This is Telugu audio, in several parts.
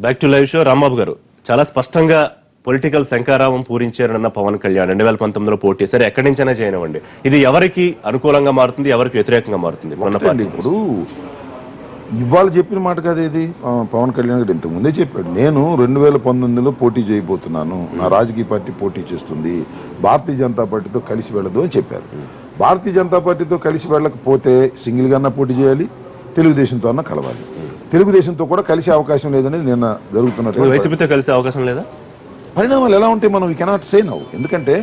Back to live show. Rambabu గారు చాలా స్పష్టంగా పొలిటికల్ శంకారావం పూరించారన్న పవన్ కళ్యాణ్ 2019లో పోటీ సరే ఎక్కడి నుంచైనా చేయనివ్వండి, ఇది ఎవరికి అనుకూలంగా మారుతుంది, ఎవరికి వ్యతిరేకంగా మారుతుంది? ఇప్పుడు ఇవాళ చెప్పిన మాట కదా ఇది. పవన్ కళ్యాణ్ గారు ఇంతకుముందే చెప్పాడు, నేను 2019లో పోటీ చేయబోతున్నాను, నా రాజకీయ పార్టీ పోటీ చేస్తుంది, భారతీయ జనతా పార్టీతో కలిసి వెళ్ళదు అని చెప్పారు. భారతీయ జనతా పార్టీతో కలిసి వెళ్ళకపోతే సింగిల్గా అన్నా పోటీ చేయాలి, తెలుగుదేశంతో అన్నా కలవాలి. తెలుగుదేశంతో కూడా కలిసే అవకాశం లేదనేది నిన్న జరుగుతున్నట్టు. వైసీపీతో కలిసే అవకాశం లేదా? పరిణామాలు ఎలా ఉంటాయి మనం కెనాట్ సే నౌ. ఎందుకంటే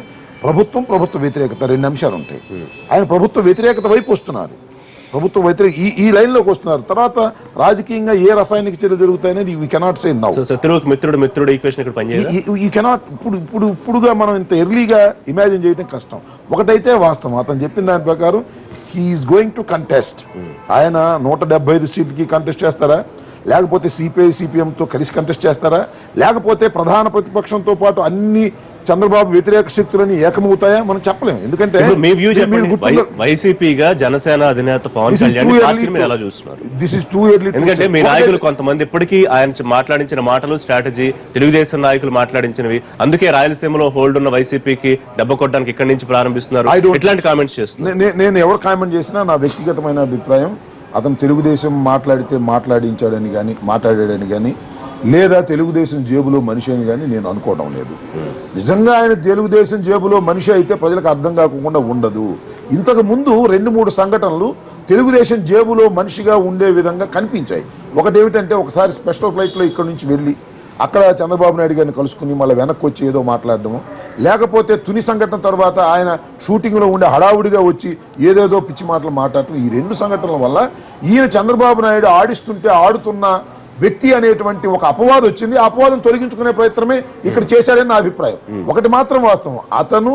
ప్రభుత్వ వ్యతిరేకత 2 అంశాలు ఉంటాయి. ఆయన ప్రభుత్వ వ్యతిరేకత వైపు వస్తున్నారు, ప్రభుత్వ వ్యతిరేక ఈ లైన్లోకి వస్తున్నారు. తర్వాత రాజకీయంగా ఏ రసాయనిక చర్యలు జరుగుతాయనేది వీ కెనాట్ సే నౌ. మిత్రుడు ఈక్వేషన్ ఇక్కడ పనిచేయదు. ఈ కెనాట్ ఇప్పుడుగా మనం ఇంత ఎర్లీగా ఇమాజిన్ చేయడం కష్టం. ఒకటైతే వాస్తవం, అతను చెప్పిన దాని ప్రకారం హీఈస్ గోయింగ్ టు కంటెస్ట్. ఆయన 175 సీట్లకి కంటెస్ట్ చేస్తారా, లేకపోతే సిపిఐ సిపిఎంతో కలిసి కంటెస్ట్ చేస్తారా, లేకపోతే ప్రధాన ప్రతిపక్షంతో పాటు అన్ని చంద్రబాబు వ్యతిరేక శక్తులని ఏకమవుతాయా మనం చెప్పలేము. ఎందుకంటే వైసీపీగా జనసేన అధినేత పవన్ కళ్యాణ్ ఎలా చూస్తున్నారు? This is too early. ఎందుకంటే మీ నాయకులు కొంతమంది ఇప్పటికీ ఆయన మాట్లాడించిన మాటలు స్ట్రాటజీ తెలుగుదేశం నాయకులు మాట్లాడించినవి, అందుకే రాయలసీమలో హోల్డ్ ఉన్న వైసీపీకి దెబ్బ కొట్టడానికి ఇక్కడి నుంచి ప్రారంభిస్తున్నారు. ఇట్లాంటి కామెంట్స్ చేస్తున్నారు. నేను ఎవరు కామెంట్ చేసినా నా వ్యక్తిగతమైన అభిప్రాయం, అతను తెలుగుదేశం మాట్లాడాడని కానీ లేదా తెలుగుదేశం జేబులో మనిషి అని కానీ నేను అనుకోవడం లేదు. నిజంగా ఆయన తెలుగుదేశం జేబులో మనిషి అయితే ప్రజలకు అర్థం కాకుండా ఉండదు. ఇంతకు ముందు 2-3 సంఘటనలు తెలుగుదేశం జేబులో మనిషిగా ఉండే విధంగా కనిపించాయి. ఒకటేమిటంటే, ఒకసారి స్పెషల్ ఫ్లైట్లో ఇక్కడ నుంచి వెళ్ళి అక్కడ చంద్రబాబు నాయుడు గారిని కలుసుకుని మళ్ళీ వెనక్కి వచ్చి ఏదో మాట్లాడడము, లేకపోతే తుని సంఘటన తర్వాత ఆయన షూటింగ్లో ఉండే హడావుడిగా వచ్చి ఏదేదో పిచ్చి మాటలు మాట్లాడటం. ఈ 2 సంఘటనల వల్ల ఈయన చంద్రబాబు నాయుడు ఆడిస్తుంటే ఆడుతున్న వ్యక్తి అనేటువంటి ఒక అపవాదం వచ్చింది. ఆ అపవాదం తొలగించుకునే ప్రయత్నమే ఇక్కడ చేశాడని నా అభిప్రాయం. ఒకటి మాత్రం వాస్తవం, అతను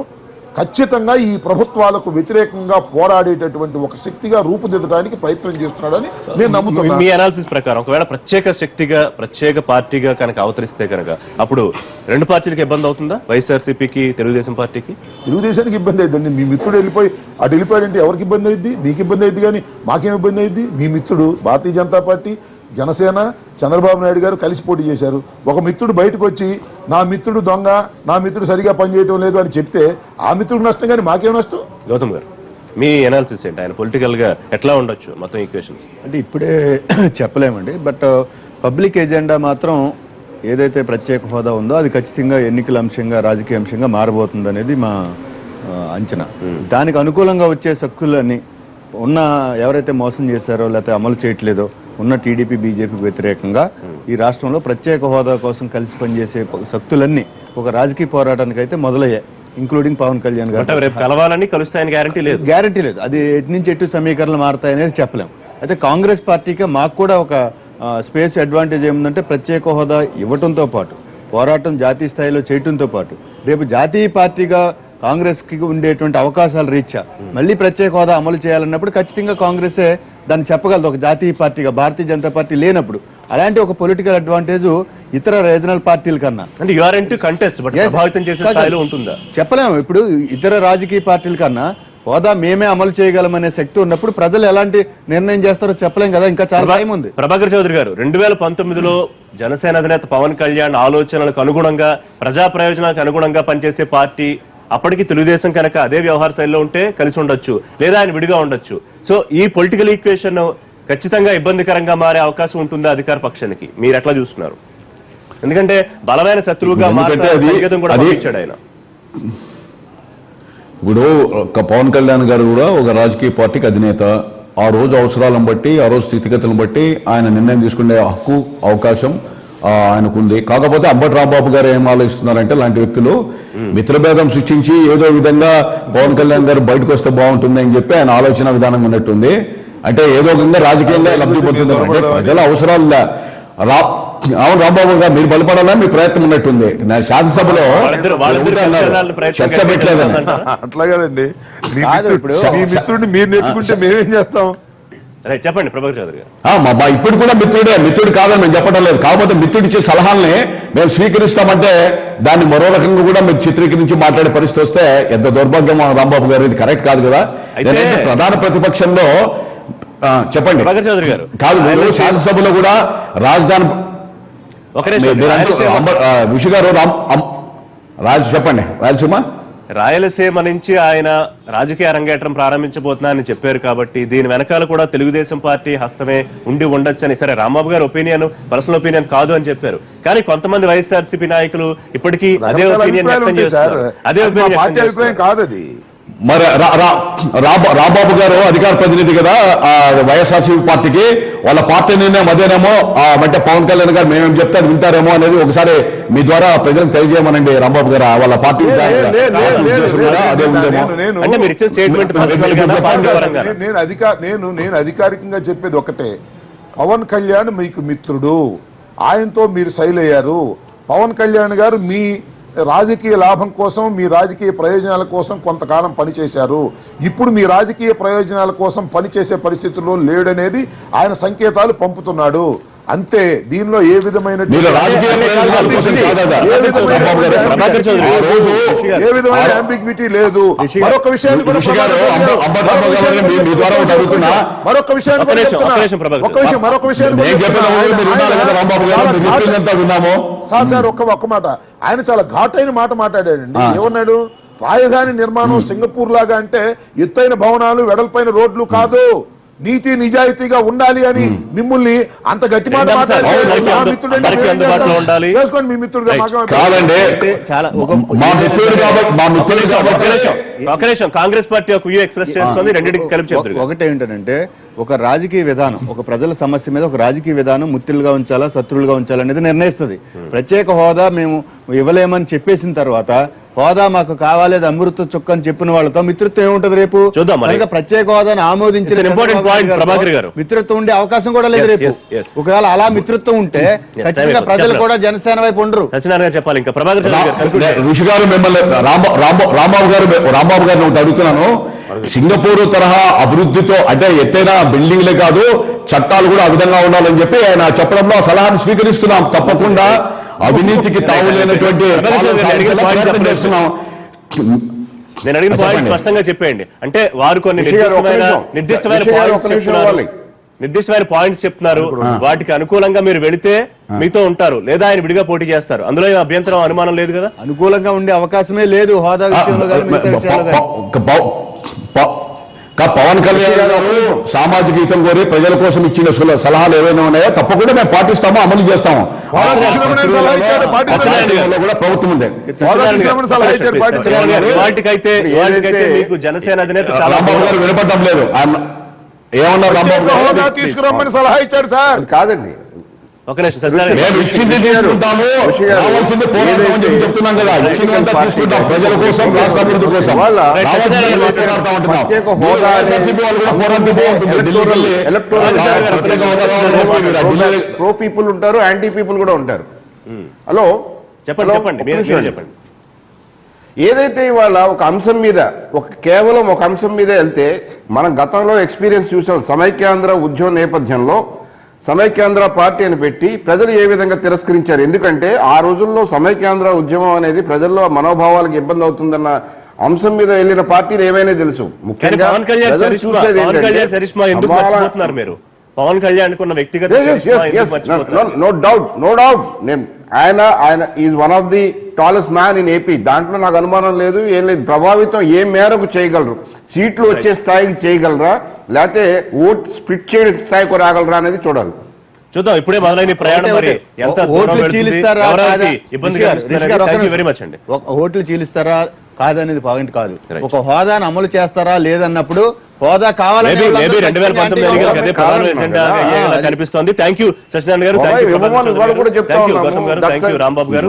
ఖచ్చితంగా ఈ ప్రభుత్వాలకు వ్యతిరేకంగా పోరాడేటటువంటి ఒక శక్తిగా రూపుదిద్దడానికి ప్రయత్నం చేస్తున్నాడని నేను నమ్ముతున్నాను. మీ అనాలిసిస్ ప్రకారం ఒకవేళ ప్రత్యేక శక్తిగా ప్రత్యేక పార్టీగా కనుక అవతరిస్తే కనుక అప్పుడు 2 పార్టీలకు ఇబ్బంది అవుతుందా? వైఎస్ఆర్సీపీకి, తెలుగుదేశం పార్టీకి? తెలుగుదేశానికి ఇబ్బంది అయిందండి. మీ మిత్రుడు అటు వెళ్ళిపోయాడంటే ఎవరికి ఇబ్బంది అయింది? మీకు ఇబ్బంది అయింది, కానీ మాకేం ఇబ్బంది అయింది? మీ మిత్రుడు భారతీయ జనతా పార్టీ, జనసేన, చంద్రబాబు నాయుడు గారు కలిసి పోటీ చేశారు. ఒక మిత్రుడు బయటకు వచ్చి నా మిత్రుడు దొంగ, నా మిత్రుడు సరిగా పనిచేయటం లేదు అని చెప్తే ఆ మిత్రుడు నష్టం, కానీ మాకేం నష్టం? గౌతమ్ గారు, మీ అనాలిసిస్ ఏంటి? ఆయన పొలిటికల్ గా ఎట్లా ఉండొచ్చు మొత్తం ఈక్వేషన్స్? అంటే ఇప్పుడే చెప్పలేమండి, బట్ పబ్లిక్ ఎజెండా మాత్రం ఏదైతే ప్రత్యేక హోదా ఉందో అది ఖచ్చితంగా ఎన్నికల అంశంగా, రాజకీయ అంశంగా మారబోతుంది అనేది మా అంచనా. దానికి అనుకూలంగా వచ్చే శక్తులన్నీ ఎవరైతే మోసం చేశారో లేకపోతే అమలు చేయట్లేదో ఉన్న టీడీపీ, బీజేపీకి వ్యతిరేకంగా ఈ రాష్ట్రంలో ప్రత్యేక హోదా కోసం కలిసి పనిచేసే శక్తులన్నీ ఒక రాజకీయ పోరాటానికి అయితే మొదలయ్యాయి, ఇంక్లూడింగ్ పవన్ కళ్యాణ్ గారు. కలవాలని కలుస్తాయని గ్యారంటీ లేదు. అది ఎటు నుంచి ఎటు సమీకరణలు మారుతాయనేది చెప్పలేము. అయితే కాంగ్రెస్ పార్టీకి మాకు కూడా ఒక స్పేస్ అడ్వాంటేజ్ ఏముందంటే, ప్రత్యేక హోదా ఇవ్వటంతో పాటు పోరాటం జాతీయ స్థాయిలో చేయటంతో పాటు రేపు జాతీయ పార్టీగా కాంగ్రెస్ కి ఉండేటువంటి అవకాశాలు రీత్యా మళ్ళీ ప్రత్యేక హోదా అమలు చేయాలన్నప్పుడు ఖచ్చితంగా కాంగ్రెసే దాన్ని చెప్పగలదు ఒక జాతీయ పార్టీగా, భారతీయ జనతా పార్టీ లేనప్పుడు. అలాంటి ఒక పొలిటికల్ అడ్వాంటేజ్ ఇతర రీజనల్ పార్టీల కన్నా చెప్పలేము. ఇప్పుడు ఇతర రాజకీయ పార్టీల కన్నా హోదా మేమే అమలు చేయగలమనే శక్తి ఉన్నప్పుడు ప్రజలు ఎలాంటి నిర్ణయం చేస్తారో చెప్పలేం కదా, ఇంకా చాలా టైం ఉంది. ప్రభాకర్ చౌదరి గారు, 2019లో జనసేన అధినేత పవన్ కళ్యాణ్ ఆలోచనలకు అనుగుణంగా, ప్రజా ప్రయోజనాలకు అనుగుణంగా పనిచేసే పార్టీ అప్పటికి తెలుగుదేశం కనుక అదే వ్యవహార శైలిలో ఉంటే కలిసి ఉండొచ్చు, లేదా ఆయన విడిగా ఉండొచ్చు. సో ఈ పొలిటికల్ ఈక్వేషన్ ఖచ్చితంగా ఇబ్బందికరంగా మారే అవకాశం ఉంటుందా అధికార పక్షానికి? మీరు ఎట్లా చూస్తున్నారు? ఎందుకంటే బలమైన శత్రువుగా మాట్లాడాడు ఆయన. ఇప్పుడు పవన్ కళ్యాణ్ గారు కూడా ఒక రాజకీయ పార్టీకి అధినేత. ఆ రోజు అవసరాలను బట్టి, ఆ రోజు స్థితిగతులను బట్టి ఆయన నిర్ణయం తీసుకునే హక్కు, అవకాశం ఆయనకుంది. కాకపోతే అంబటి రాంబాబు గారు ఏం ఆలోచిస్తున్నారంటే, లాంటి వ్యక్తులు మిత్రభేదం సృష్టించి ఏదో విధంగా పవన్ కళ్యాణ్ గారు బయటకు వస్తే బాగుంటుంది అని చెప్పి ఆయన ఆలోచన విధానం ఉన్నట్టుంది. అంటే ఏదో విధంగా రాజకీయంగా లబ్ధి పొందుతుంది. ప్రజల అవసరాలు అవును రాంబాబు గారు, మీరు బలపడాలని మీ ప్రయత్నం ఉన్నట్టుంది. శాసనసభలో చర్చ పెట్టలేదని. అట్లా కదండి, మీ మిత్రుడిని మీరు నెట్టుకుంటే మేమేం చేస్తాం? చెప్పండి ప్రభాకర్ చౌదరి గారు. మా ఇప్పుడు కూడా మిత్రుడు కాదని మేము చెప్పడం లేదు. కాకపోతే మిత్రుడిచ్చే సలహాలని మేము స్వీకరిస్తామంటే దాన్ని మరో రకంగా కూడా మీరు చిత్రీకరించి మాట్లాడే పరిస్థితి వస్తే ఎంత దౌర్భాగ్యం రాంబాబు గారు. ఇది కరెక్ట్ కాదు కదా. ప్రధాన ప్రతిపక్షంలో చెప్పండి ప్రభాకర్ చౌదరి గారు, కాదు శాసనసభలో కూడా రాజధాని ఒక నిమిషం. ఋషి గారు చెప్పండి రాయలసీమ రాయలసీమ నుంచి ఆయన రాజకీయ అరంగేట్రం ప్రారంభించబోతున్నారని చెప్పారు కాబట్టి దీని వెనకాల కూడా తెలుగుదేశం పార్టీ హస్తమే ఉండి ఉండొచ్చని, సరే రాంబాబు గారు ఒపీనియన్ పర్సనల్ ఒపీనియన్ కాదు అని చెప్పారు, కానీ కొంతమంది వైఎస్ఆర్సీపీ నాయకులు ఇప్పటికీ అదే ఒపీనియన్ వ్యక్తం చేస్తారు. అదే పార్టీ అభిప్రాయం కాదు అది. మరి రాంబాబు గారు అధికార ప్రతినిధి కదా వైఎస్ఆర్సీపీ పార్టీకి, వాళ్ళ పార్టీ నిర్ణయం అదేనేమో, అంటే పవన్ కళ్యాణ్ గారు మేమేం చెప్తే అది వింటారేమో అనేది ఒకసారి మీ ద్వారా ప్రజలకు తెలియజేయమనండి. రాంబాబు గారు వాళ్ళ పార్టీ అదే ఉందేమో. అంటే మీరు ఇచ్చే స్టేట్మెంట్ నేను అధికారికంగా చెప్పేది ఒకటే, పవన్ కళ్యాణ్ మీకు మిత్రుడు, ఆయనతో మీరు సైల్ అయ్యారు. పవన్ కళ్యాణ్ గారు మీ రాజకీయ లాభం కోసం, మీ రాజకీయ ప్రయోజనాల కోసం కొంతకాలం పనిచేశారు. ఇప్పుడు మీ రాజకీయ ప్రయోజనాల కోసం పనిచేసే పరిస్థితుల్లో లేడనేది ఆయన సంకేతాలు పంపుతున్నాడు అంతే. దీనిలో ఏ విధమైన అంబిగ్విటీ లేదు. మరొక విషయాన్ని కూడా సార్ ఒక్క మాట, ఆయన చాలా ఘాటైన మాట మాట్లాడాడండి. ఏమన్నాడు? రాజధాని నిర్మాణం సింగపూర్ లాగా అంటే ఎత్తైన భవనాలు, వెడల్పైన రోడ్లు కాదు, నీతి నిజాయితీగా ఉండాలి అని మిమ్మల్ని అంత గట్టి మాట చేసుకోండి. మీ మిత్రుడుగా కాంగ్రెస్ పార్టీ ఒక వ్యూ ఎక్స్ప్రెస్ చేస్తుంది. రెండింటికి కలిపి చెప్తారు. ఒకటి ఏంటంటే ఒక రాజకీయ విధానం, ఒక ప్రజల సమస్య మీద ఒక రాజకీయ విధానం ముత్తులుగా ఉంచాలా శత్రువులుగా ఉంచాలా అనేది నిర్ణయిస్తుంది. ప్రత్యేక హోదా మేము ఇవ్వలేమని చెప్పేసిన తర్వాత హోదా మాకు కావాలి, అది అమృత చుక్క అని చెప్పిన వాళ్ళతో మిత్రత్వం ఏముంటది రేపు? చూద్దాం. ప్రత్యేక హోదాను ఆమోదించిన మిత్రత్వం ఉండే అవకాశం కూడా లేదు రేపు. ఒకవేళ అలా మిత్రత్వం ఉంటే ఖచ్చితంగా ప్రజలు కూడా జనసేన వైపు ఉండరు. చెప్పాలి. ఇంకా ప్రభాకర్ ఋషి గారు మిమ్మల్ని రాంబాబు గారిని ఒకటి అడుగుతున్నాను. సింగపూర్ తరహా అభివృద్ధితో అంటే ఎత్తైన బిల్డింగ్లే కాదు, చట్టాలు కూడా ఆ విధంగా ఉండాలని చెప్పి ఆయన చెప్పడంలో సలహాను స్వీకరిస్తున్నాం. తప్పకుండా అవినీతికి తావులేనటువంటి చేస్తున్నాం. నేను అడిగిన పాయింట్ స్పష్టంగా చెప్పేయండి. అంటే వారు కొన్ని నిర్దిష్టమైన పాయింట్స్ చెప్తున్నారు, వాటికి అనుకూలంగా మీరు వెళితే మీతో ఉంటారు, లేదా ఆయన విడిగా పోటీ చేస్తారు. అందులో అభ్యంతరం అనుమానం లేదు కదా? అనుకూలంగా ఉండే అవకాశమే లేదు హోదా విషయంలో. పవన్ కళ్యాణ్ గారు సామాజిక హితం కోరి ప్రజల కోసం ఇచ్చిన సలహాలు ఏవైనా ఉన్నాయో తప్పకుండా మేము పాటిస్తాము, అమలు చేస్తాము. కూడా ప్రభుత్వం ఉంది. వాటికైతే మీకు జనసేన అధినేత రాంబాబు గారు వినపడడం లేదు. ఏమన్నారు? రాంబాబు గారు తీసుకురమ్మని సలహా ఇచ్చాడు సార్. కాదండి, ఒక నిమిషం. మేము ఇచ్చింది తీసుకుంటాము, రావాల్సింది పోరాటం అని చెప్పి చెప్తున్నాం కదా. ఇచ్చిందంతా తీసుకుంటాం ప్రజల కోసం, రాష్ట్ర అభివృద్ధి కోసం. ప్రో పీపుల్ ఉంటారు, యాంటీ పీపుల్ కూడా ఉంటారు. హలో చెప్పండి. ఏదైతే ఇవాళ ఒక అంశం మీద కేవలం ఒక అంశం మీద వెళ్తే మనం గతంలో ఎక్స్పీరియన్స్ చూసాం. సమైక్యాంధ్ర ఉద్యమం నేపథ్యంలో సమైక్యాంధ్ర పార్టీ అని పెట్టి ప్రజలు ఏ విధంగా తిరస్కరించారు. ఎందుకంటే ఆ రోజుల్లో సమైక్యాంధ్ర ఉద్యమం అనేది ప్రజల్లో మనోభావాలకు ఇబ్బంది అవుతుందన్న అంశం మీద వెళ్ళిన పార్టీలు ఏమైనా తెలుసు. ముఖ్యంగా పవన్ కళ్యాణ్ వ్యక్తిగత నో డౌట్ ఆయన is one of the tallest man in AP. దాంట్లో నాకు అనుమానం లేదు, ఏం లేదు. ప్రభావితం ఏ మేరకు చేయగలరు, సీట్లు వచ్చే స్థాయికి చేయగలరా, లేకపోతే ఓట్ స్ప్లిట్ చేయడం స్థాయికి రాగలరా అనేది చూడాలి. చూద్దాం. ఇప్పుడే మొదలైన ప్రయాణం. మరి ఎంత ఓట్లు చీలిస్తారా ఓట్లు చీలిస్తారా కాదనేది పాయింట్ కాదు. ఒక హోదాను అమలు చేస్తారా లేదన్నప్పుడు హోదా కావాలని 2019 కనిపిస్తోంది. థ్యాంక్ యూ సత్యనారాయణ గారు, థ్యాంక్ యూ రాంబాబు గారు.